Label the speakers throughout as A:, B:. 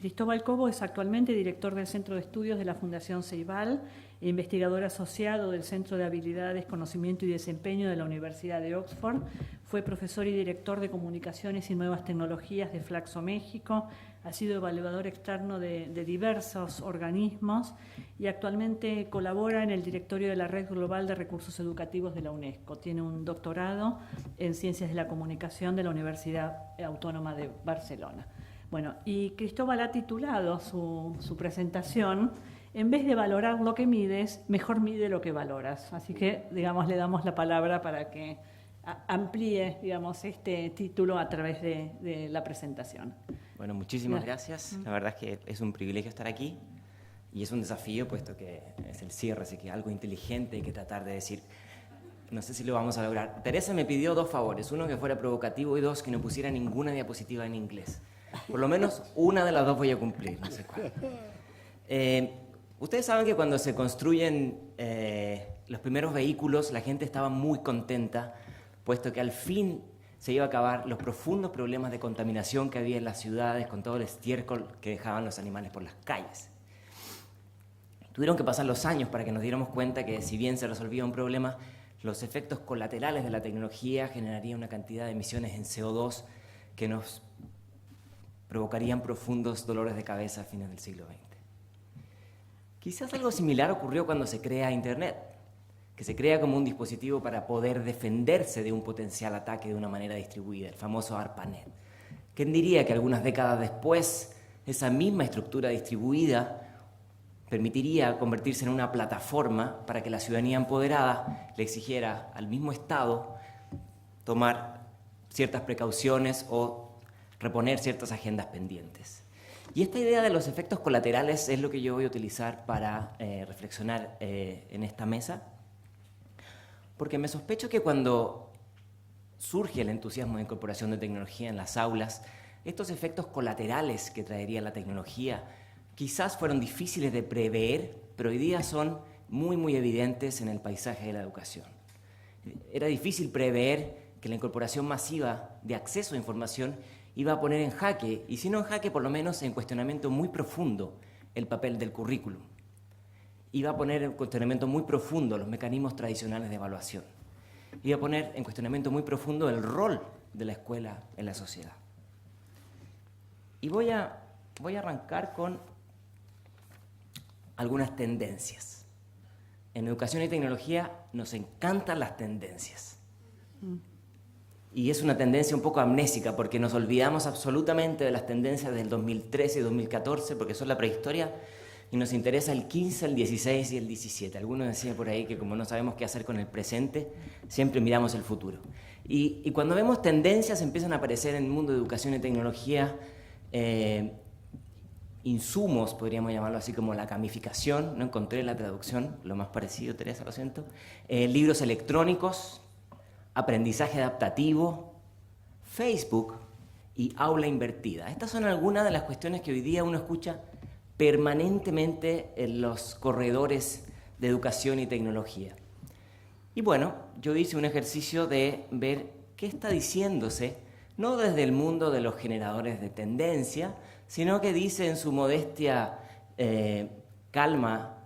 A: Cristóbal Cobo es actualmente director del Centro de Estudios de la Fundación Ceibal e investigador asociado del Centro de Habilidades, Conocimiento y Desempeño de la Universidad de Oxford. Fue profesor y director de Comunicaciones y Nuevas Tecnologías de Flaxo México. Ha sido evaluador externo de diversos organismos y actualmente colabora en el directorio de la Red Global de Recursos Educativos de la UNESCO. Tiene un doctorado en Ciencias de la Comunicación de la Universidad Autónoma de Barcelona. Bueno, y Cristóbal ha titulado su presentación: en vez de valorar lo que mides, mejor mide lo que valoras. Así que, digamos, le damos la palabra para que amplíe, digamos, este título a través de la presentación.
B: Bueno, muchísimas gracias. La verdad es que es un privilegio estar aquí y es un desafío, puesto que es el cierre, así que algo inteligente hay que tratar de decir. No sé si lo vamos a lograr. Teresa me pidió dos favores: uno, que fuera provocativo, y dos, que no pusiera ninguna diapositiva en inglés. Por lo menos una de las dos voy a cumplir, no sé cuál. Ustedes saben que cuando se construyen los primeros vehículos, la gente estaba muy contenta, puesto que al fin se iba a acabar los profundos problemas de contaminación que había en las ciudades, con todo el estiércol que dejaban los animales por las calles. Tuvieron que pasar los años para que nos diéramos cuenta que, si bien se resolvía un problema, los efectos colaterales de la tecnología generarían una cantidad de emisiones en CO2 que nos provocarían profundos dolores de cabeza a fines del siglo XX. Quizás algo similar ocurrió cuando se crea Internet, que se crea como un dispositivo para poder defenderse de un potencial ataque de una manera distribuida, el famoso ARPANET. ¿Quién diría que algunas décadas después esa misma estructura distribuida permitiría convertirse en una plataforma para que la ciudadanía empoderada le exigiera al mismo Estado tomar ciertas precauciones o reponer ciertas agendas pendientes? Y esta idea de los efectos colaterales es lo que yo voy a utilizar para reflexionar en esta mesa, porque me sospecho que cuando surge el entusiasmo de incorporación de tecnología en las aulas, estos efectos colaterales que traería la tecnología quizás fueron difíciles de prever, pero hoy día son muy, muy evidentes en el paisaje de la educación. Era difícil prever que la incorporación masiva de acceso a información iba a poner en jaque, y si no en jaque, por lo menos en cuestionamiento muy profundo, el papel del currículum. Iba a poner en cuestionamiento muy profundo los mecanismos tradicionales de evaluación. Iba a poner en cuestionamiento muy profundo el rol de la escuela en la sociedad. Y voy a arrancar con algunas tendencias. En educación y tecnología nos encantan las tendencias. Y es una tendencia un poco amnésica, porque nos olvidamos absolutamente de las tendencias del 2013 y 2014, porque son la prehistoria, y nos interesa el 15, el 16 y el 17. Algunos decían por ahí que, como no sabemos qué hacer con el presente, siempre miramos el futuro. Y cuando vemos tendencias, empiezan a aparecer en el mundo de educación y tecnología insumos, podríamos llamarlo así, como la gamificación. No encontré la traducción, lo más parecido, Teresa, lo siento. Libros electrónicos, aprendizaje adaptativo, Facebook y aula invertida. Estas son algunas de las cuestiones que hoy día uno escucha permanentemente en los corredores de educación y tecnología. Y bueno, yo hice un ejercicio de ver qué está diciéndose, no desde el mundo de los generadores de tendencia, sino que dice en su modestia calma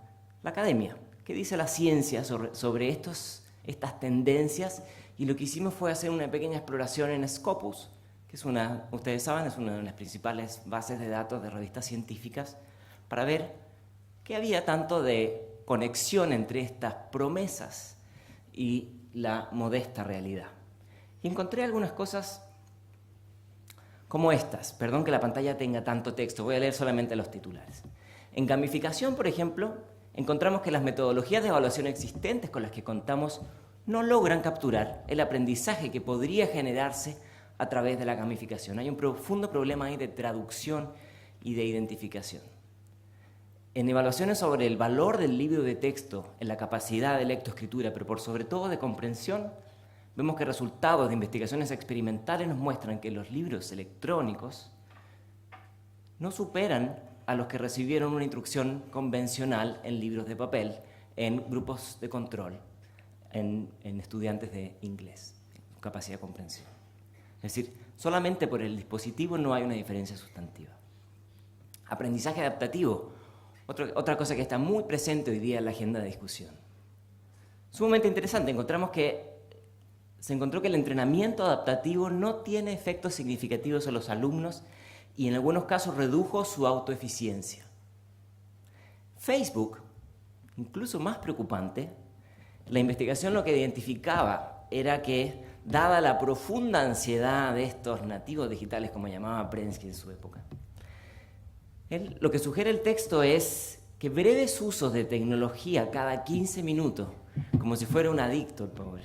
B: la academia, qué dice la ciencia sobre estas tendencias. Y lo que hicimos fue hacer una pequeña exploración en Scopus, que es ustedes saben, es una de las principales bases de datos de revistas científicas, para ver qué había tanto de conexión entre estas promesas y la modesta realidad. Y encontré algunas cosas como estas. Perdón que la pantalla tenga tanto texto, voy a leer solamente los titulares. En gamificación, por ejemplo, encontramos que las metodologías de evaluación existentes con las que contamos no logran capturar el aprendizaje que podría generarse a través de la gamificación. Hay un profundo problema ahí de traducción y de identificación. En evaluaciones sobre el valor del libro de texto en la capacidad de lectoescritura, pero por sobre todo de comprensión, vemos que resultados de investigaciones experimentales nos muestran que los libros electrónicos no superan a los que recibieron una instrucción convencional en libros de papel en grupos de control, en estudiantes de inglés, capacidad de comprensión. Es decir, solamente por el dispositivo no hay una diferencia sustantiva. Aprendizaje adaptativo, otra cosa que está muy presente hoy día en la agenda de discusión. Sumamente interesante, se encontró que el entrenamiento adaptativo no tiene efectos significativos en los alumnos y en algunos casos redujo su autoeficiencia. Facebook, incluso más preocupante, la investigación lo que identificaba era que, dada la profunda ansiedad de estos nativos digitales, como llamaba Prensky en su época, lo que sugiere el texto es que breves usos de tecnología cada 15 minutos, como si fuera un adicto el pobre,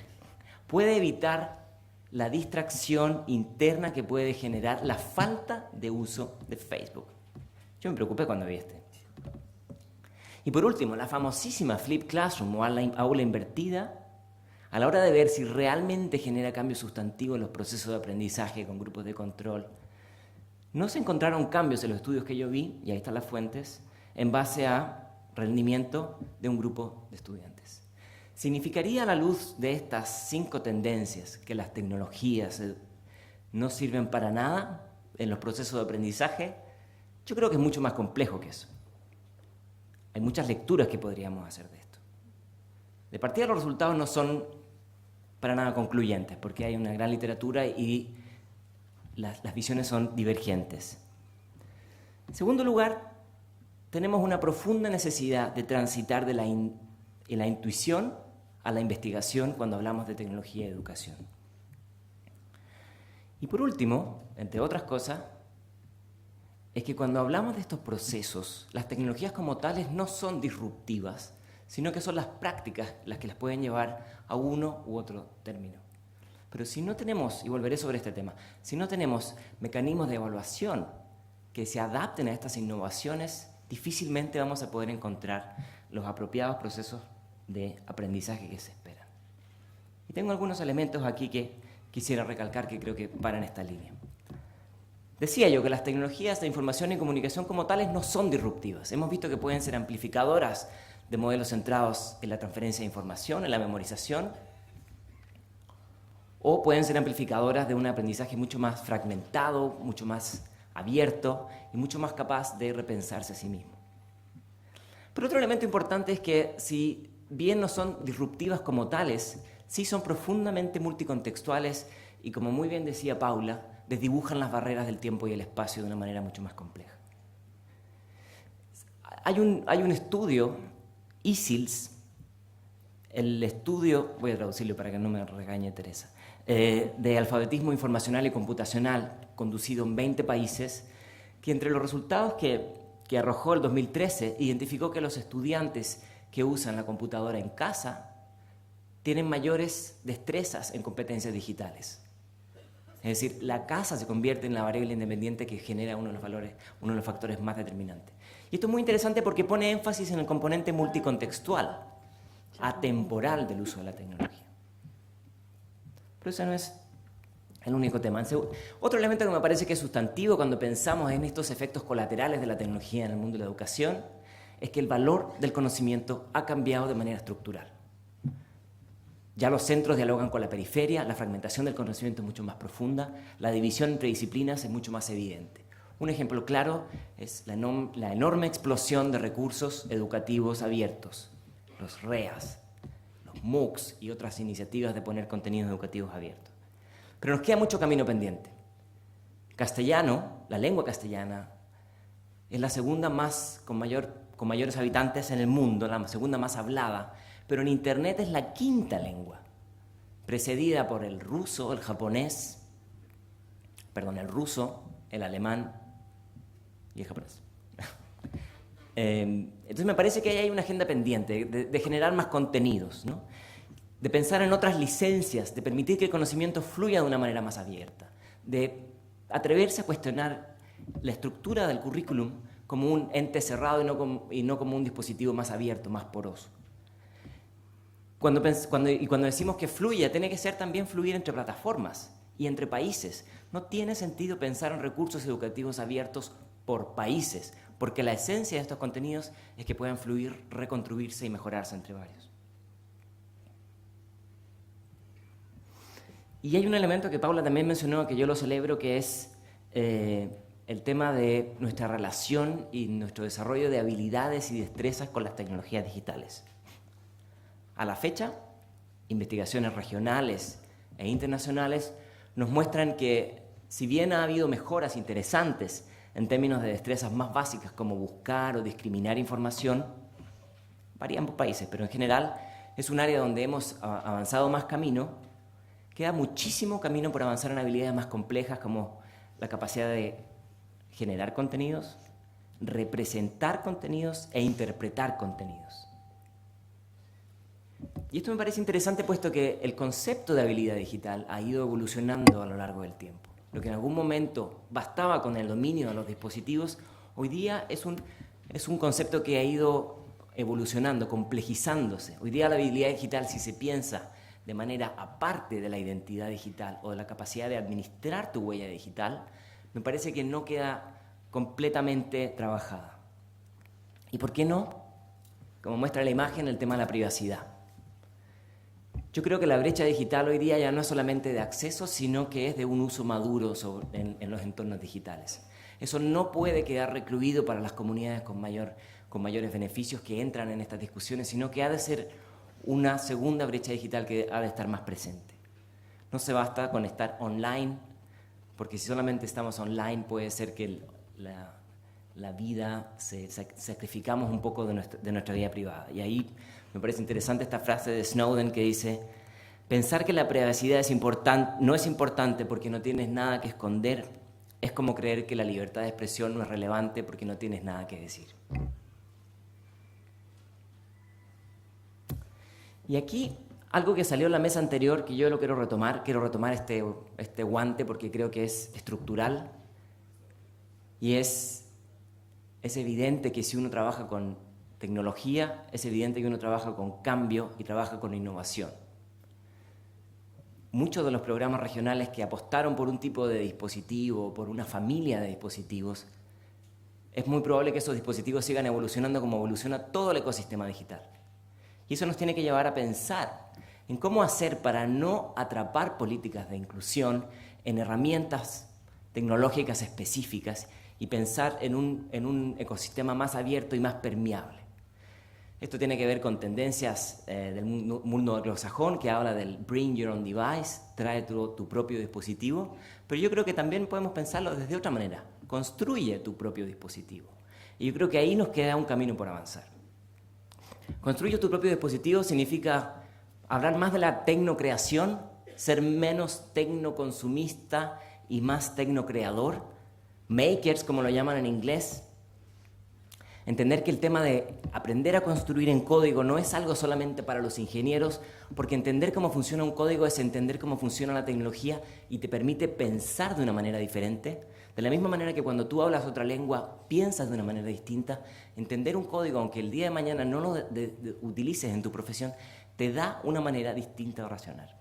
B: puede evitar la distracción interna que puede generar la falta de uso de Facebook. Yo me preocupé cuando vi este. Y por último, la famosísima Flip Classroom o aula invertida, a la hora de ver si realmente genera cambios sustantivos en los procesos de aprendizaje con grupos de control, no se encontraron cambios en los estudios que yo vi, y ahí están las fuentes, en base a rendimiento de un grupo de estudiantes. ¿Significaría a la luz de estas 5 tendencias que las tecnologías no sirven para nada en los procesos de aprendizaje? Yo creo que es mucho más complejo que eso. Hay muchas lecturas que podríamos hacer de esto. De partida, los resultados no son para nada concluyentes, porque hay una gran literatura y las visiones son divergentes. En segundo lugar, tenemos una profunda necesidad de transitar de la intuición a la investigación cuando hablamos de tecnología y educación. Y por último, entre otras cosas, es que cuando hablamos de estos procesos, las tecnologías como tales no son disruptivas, sino que son las prácticas las que las pueden llevar a uno u otro término. Pero si no tenemos, y volveré sobre este tema, si no tenemos mecanismos de evaluación que se adapten a estas innovaciones, difícilmente vamos a poder encontrar los apropiados procesos de aprendizaje que se esperan. Y tengo algunos elementos aquí que quisiera recalcar que creo que paran esta línea. Decía yo que las tecnologías de información y comunicación como tales no son disruptivas. Hemos visto que pueden ser amplificadoras de modelos centrados en la transferencia de información, en la memorización, o pueden ser amplificadoras de un aprendizaje mucho más fragmentado, mucho más abierto y mucho más capaz de repensarse a sí mismo. Pero otro elemento importante es que si bien no son disruptivas como tales, sí son profundamente multicontextuales y, como muy bien decía Paula, desdibujan las barreras del tiempo y el espacio de una manera mucho más compleja. Hay un estudio, ISILS, el estudio, voy a traducirlo para que no me regañe Teresa, de alfabetismo informacional y computacional, conducido en 20 países, que entre los resultados que arrojó el 2013, identificó que los estudiantes que usan la computadora en casa tienen mayores destrezas en competencias digitales. Es decir, la casa se convierte en la variable independiente que genera uno de los factores más determinantes. Y esto es muy interesante porque pone énfasis en el componente multicontextual, atemporal del uso de la tecnología. Pero ese no es el único tema. Otro elemento que me parece que es sustantivo cuando pensamos en estos efectos colaterales de la tecnología en el mundo de la educación es que el valor del conocimiento ha cambiado de manera estructural. Ya los centros dialogan con la periferia, la fragmentación del conocimiento es mucho más profunda, la división entre disciplinas es mucho más evidente. Un ejemplo claro es la enorme explosión de recursos educativos abiertos, los REAs, los MOOCs y otras iniciativas de poner contenidos educativos abiertos. Pero nos queda mucho camino pendiente. Castellano, la lengua castellana, es la segunda con mayores habitantes en el mundo, la segunda más hablada, pero en Internet es la quinta lengua, precedida por el ruso, el ruso, el alemán y el japonés. Entonces me parece que ahí hay una agenda pendiente de generar más contenidos, ¿no? De pensar en otras licencias, de permitir que el conocimiento fluya de una manera más abierta, de atreverse a cuestionar la estructura del currículum como un ente cerrado y no como un dispositivo más abierto, más poroso. Cuando decimos que fluya, tiene que ser también fluir entre plataformas y entre países. No tiene sentido pensar en recursos educativos abiertos por países, porque la esencia de estos contenidos es que puedan fluir, reconstruirse y mejorarse entre varios. Y hay un elemento que Paula también mencionó, que yo lo celebro, que es el tema de nuestra relación y nuestro desarrollo de habilidades y destrezas con las tecnologías digitales. A la fecha, investigaciones regionales e internacionales nos muestran que, si bien ha habido mejoras interesantes en términos de destrezas más básicas como buscar o discriminar información, varían por países, pero en general es un área donde hemos avanzado más camino. Queda muchísimo camino por avanzar en habilidades más complejas como la capacidad de generar contenidos, representar contenidos e interpretar contenidos. Y esto me parece interesante puesto que el concepto de habilidad digital ha ido evolucionando a lo largo del tiempo. Lo que en algún momento bastaba con el dominio de los dispositivos, hoy día es un concepto que ha ido evolucionando, complejizándose. Hoy día la habilidad digital, si se piensa de manera aparte de la identidad digital o de la capacidad de administrar tu huella digital, me parece que no queda completamente trabajada. ¿Y por qué no? Como muestra la imagen, el tema de la privacidad. Yo creo que la brecha digital hoy día ya no es solamente de acceso, sino que es de un uso maduro en los entornos digitales. Eso no puede quedar recluido para las comunidades con mayores beneficios que entran en estas discusiones, sino que ha de ser una segunda brecha digital que ha de estar más presente. No se basta con estar online, porque si solamente estamos online puede ser que la vida, sacrificamos un poco de nuestra vida privada. Y ahí me parece interesante esta frase de Snowden que dice: pensar que la privacidad no es importante porque no tienes nada que esconder, es como creer que la libertad de expresión no es relevante porque no tienes nada que decir. Y aquí, algo que salió en la mesa anterior, que yo lo quiero retomar este guante porque creo que es estructural, y es evidente que si uno trabaja con tecnología, es evidente que uno trabaja con cambio y trabaja con innovación. Muchos de los programas regionales que apostaron por un tipo de dispositivo, por una familia de dispositivos, es muy probable que esos dispositivos sigan evolucionando como evoluciona todo el ecosistema digital. Y eso nos tiene que llevar a pensar en cómo hacer para no atrapar políticas de inclusión en herramientas tecnológicas específicas y pensar en un ecosistema más abierto y más permeable. Esto tiene que ver con tendencias del mundo anglosajón, que habla del bring your own device, trae tu propio dispositivo, pero yo creo que también podemos pensarlo desde otra manera: construye tu propio dispositivo. Y yo creo que ahí nos queda un camino por avanzar. Construye tu propio dispositivo significa hablar más de la tecnocreación, ser menos tecnoconsumista y más tecnocreador, makers como lo llaman en inglés. Entender que el tema de aprender a construir en código no es algo solamente para los ingenieros, porque entender cómo funciona un código es entender cómo funciona la tecnología y te permite pensar de una manera diferente. De la misma manera que cuando tú hablas otra lengua, piensas de una manera distinta. Entender un código, aunque el día de mañana no lo utilices en tu profesión, te da una manera distinta de razonar.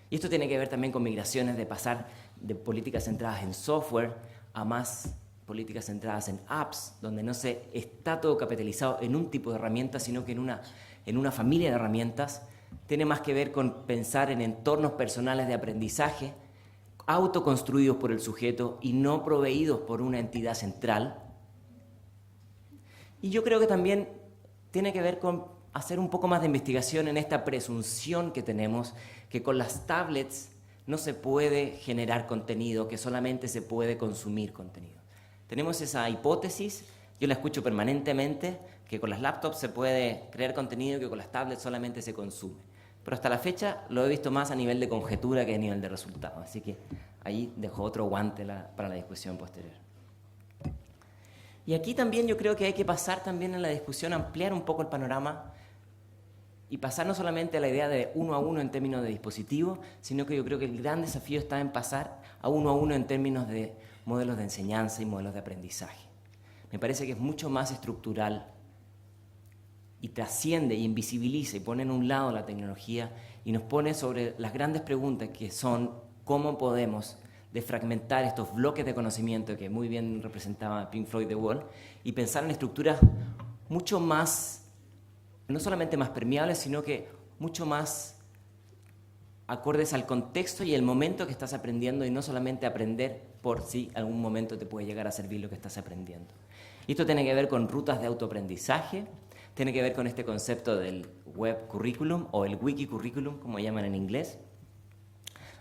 B: Y esto tiene que ver también con migraciones, de pasar de políticas centradas en software a más políticas centradas en apps, donde no se está todo capitalizado en un tipo de herramientas, sino que en una familia de herramientas. Tiene más que ver con pensar en entornos personales de aprendizaje, autoconstruidos por el sujeto y no proveídos por una entidad central. Y yo creo que también tiene que ver con hacer un poco más de investigación en esta presunción que tenemos, que con las tablets no se puede generar contenido, que solamente se puede consumir contenido. Tenemos esa hipótesis, yo la escucho permanentemente, que con las laptops se puede crear contenido y que con las tablets solamente se consume. Pero hasta la fecha lo he visto más a nivel de conjetura que a nivel de resultado. Así que ahí dejo otro guante para la discusión posterior. Y aquí también yo creo que hay que pasar también en la discusión, ampliar un poco el panorama y pasar no solamente a la idea de uno a uno en términos de dispositivo, sino que yo creo que el gran desafío está en pasar a uno en términos de modelos de enseñanza y modelos de aprendizaje. Me parece que es mucho más estructural y trasciende y invisibiliza y pone en un lado la tecnología y nos pone sobre las grandes preguntas que son cómo podemos desfragmentar estos bloques de conocimiento que muy bien representaba Pink Floyd The Wall y pensar en estructuras mucho más, no solamente más permeables, sino que mucho más acordes al contexto y el momento que estás aprendiendo, y no solamente aprender por si algún momento te puede llegar a servir lo que estás aprendiendo. Y esto tiene que ver con rutas de autoaprendizaje, tiene que ver con este concepto del web curriculum o el wiki curriculum, como llaman en inglés.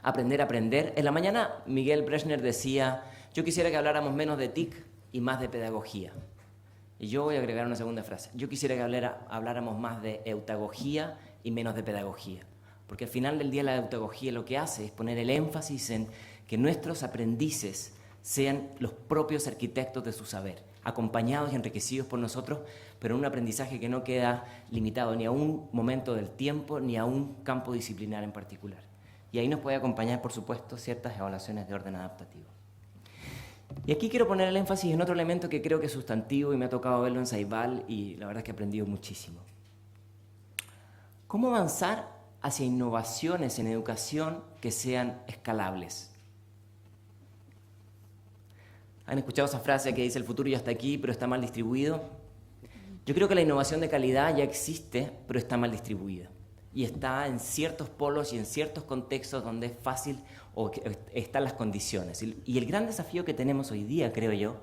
B: Aprender a aprender. En la mañana Miguel Brechner decía, yo quisiera que habláramos menos de TIC y más de pedagogía. Y yo voy a agregar una segunda frase. Yo quisiera que habláramos más de eutagogía y menos de pedagogía. Porque al final del día la eutagogía lo que hace es poner el énfasis en que nuestros aprendices sean los propios arquitectos de su saber, acompañados y enriquecidos por nosotros, pero en un aprendizaje que no queda limitado ni a un momento del tiempo ni a un campo disciplinar en particular. Y ahí nos puede acompañar, por supuesto, ciertas evaluaciones de orden adaptativo. Y aquí quiero poner el énfasis en otro elemento que creo que es sustantivo y me ha tocado verlo en Ceibal y la verdad es que he aprendido muchísimo. ¿Cómo avanzar hacia innovaciones en educación que sean escalables? ¿Han escuchado esa frase que dice el futuro ya está aquí, pero está mal distribuido? Yo creo que la innovación de calidad ya existe, pero está mal distribuida. Y está en ciertos polos y en ciertos contextos donde es fácil o que están las condiciones. Y el gran desafío que tenemos hoy día, creo yo,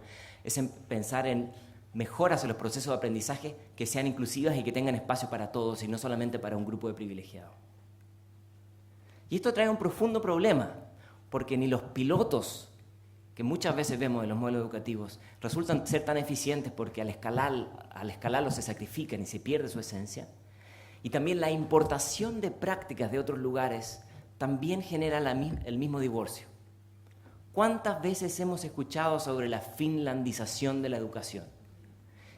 B: es en pensar en mejoras en los procesos de aprendizaje que sean inclusivas y que tengan espacio para todos y no solamente para un grupo de privilegiados. Y esto trae un profundo problema, porque ni los pilotos que muchas veces vemos en los modelos educativos resultan ser tan eficientes porque al escalarlo se sacrifican y se pierde su esencia. Y también la importación de prácticas de otros lugares también genera el mismo divorcio. ¿Cuántas veces hemos escuchado sobre la finlandización de la educación?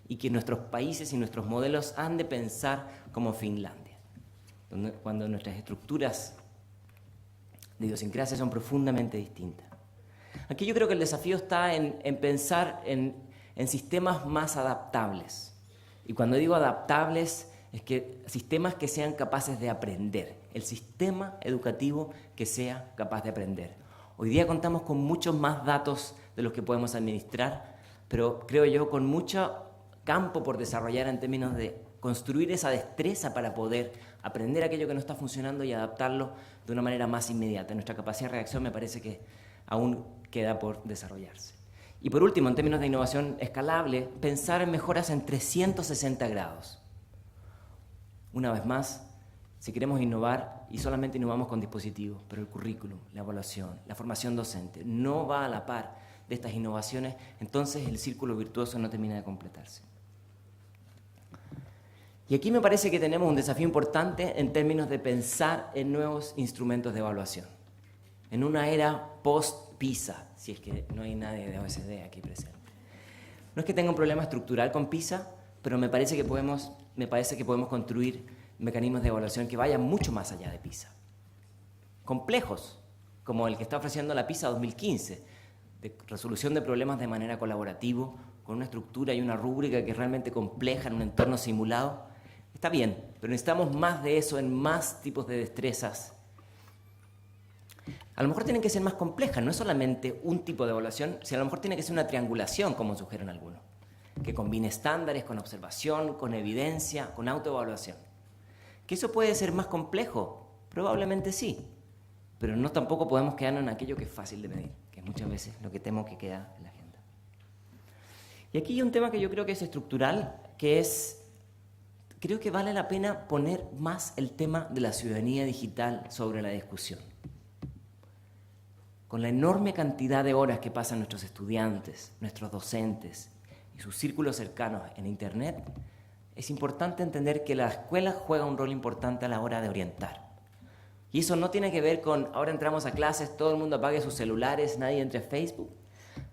B: Y que nuestros países y nuestros modelos han de pensar como Finlandia, cuando nuestras estructuras de idiosincrasia son profundamente distintas. Aquí yo creo que el desafío está en pensar en sistemas más adaptables. Y cuando digo adaptables, es que sistemas que sean capaces de aprender, el sistema educativo que sea capaz de aprender. Hoy día contamos con muchos más datos de los que podemos administrar, pero creo yo con mucho campo por desarrollar en términos de construir esa destreza para poder aprender aquello que no está funcionando y adaptarlo de una manera más inmediata. Nuestra capacidad de reacción me parece que aún queda por desarrollarse. Y por último, en términos de innovación escalable, pensar en mejoras en 360 grados. Una vez más, si queremos innovar, y solamente innovamos con dispositivos, pero el currículum, la evaluación, la formación docente no va a la par de estas innovaciones, entonces el círculo virtuoso no termina de completarse. Y aquí me parece que tenemos un desafío importante en términos de pensar en nuevos instrumentos de evaluación. En una era post-PISA, si es que no hay nadie de OSD aquí presente. No es que tenga un problema estructural con PISA, pero me parece que podemos construir mecanismos de evaluación que vayan mucho más allá de PISA. Complejos, como el que está ofreciendo la PISA 2015, de resolución de problemas de manera colaborativa, con una estructura y una rúbrica que es realmente compleja en un entorno simulado. Está bien, pero necesitamos más de eso en más tipos de destrezas. A lo mejor tienen que ser más complejas, no es solamente un tipo de evaluación, sino a lo mejor tiene que ser una triangulación, como sugieren algunos, que combine estándares con observación, con evidencia, con autoevaluación. ¿Que eso puede ser más complejo? Probablemente sí, pero no tampoco podemos quedarnos en aquello que es fácil de medir, que es muchas veces lo que temo que queda en la agenda. Y aquí hay un tema que yo creo que es estructural, que es, creo que vale la pena poner más el tema de la ciudadanía digital sobre la discusión. Con la enorme cantidad de horas que pasan nuestros estudiantes, nuestros docentes y sus círculos cercanos en Internet, es importante entender que la escuela juega un rol importante a la hora de orientar. Y eso no tiene que ver con, ahora entramos a clases, todo el mundo apague sus celulares, nadie entre a Facebook,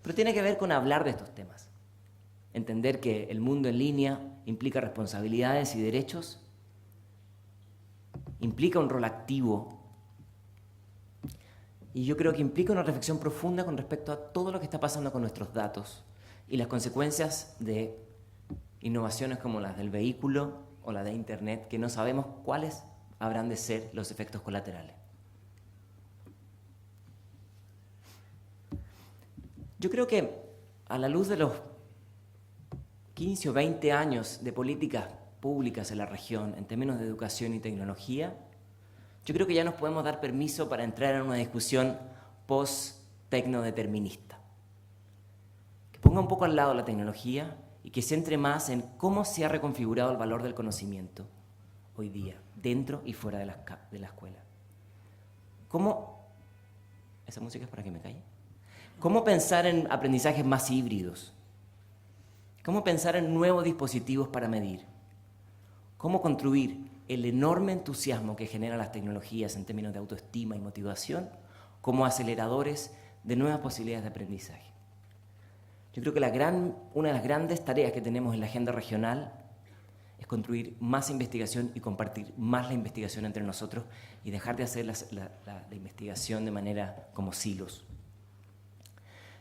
B: pero tiene que ver con hablar de estos temas. Entender que el mundo en línea implica responsabilidades y derechos, implica un rol activo, y yo creo que implica una reflexión profunda con respecto a todo lo que está pasando con nuestros datos y las consecuencias de innovaciones como las del vehículo o la de Internet, que no sabemos cuáles habrán de ser los efectos colaterales. Yo creo que a la luz de los 15 o 20 años de políticas públicas en la región en términos de educación y tecnología, Yo creo que ya nos podemos dar permiso para entrar en una discusión post-tecnodeterminista, que ponga un poco al lado la tecnología y que se centre más en cómo se ha reconfigurado el valor del conocimiento hoy día, dentro y fuera de la escuela. ¿Cómo? ¿Esa música es para que me calle? ¿Cómo pensar en aprendizajes más híbridos? ¿Cómo pensar en nuevos dispositivos para medir? ¿Cómo construir el enorme entusiasmo que generan las tecnologías en términos de autoestima y motivación como aceleradores de nuevas posibilidades de aprendizaje? Yo creo que una de las grandes tareas que tenemos en la agenda regional es construir más investigación y compartir más la investigación entre nosotros y dejar de hacer la investigación de manera como silos.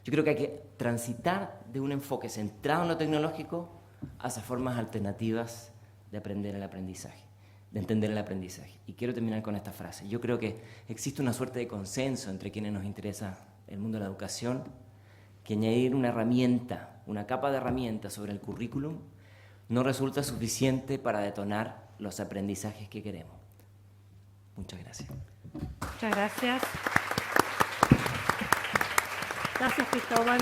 B: Yo creo que hay que transitar de un enfoque centrado en lo tecnológico hacia formas alternativas de aprender el aprendizaje, de entender el aprendizaje. Y quiero terminar con esta frase. Yo creo que existe una suerte de consenso entre quienes nos interesa el mundo de la educación, que añadir una herramienta, una capa de herramientas sobre el currículum no resulta suficiente para detonar los aprendizajes que queremos. Muchas gracias.
A: Muchas gracias. Gracias, Cristóbal.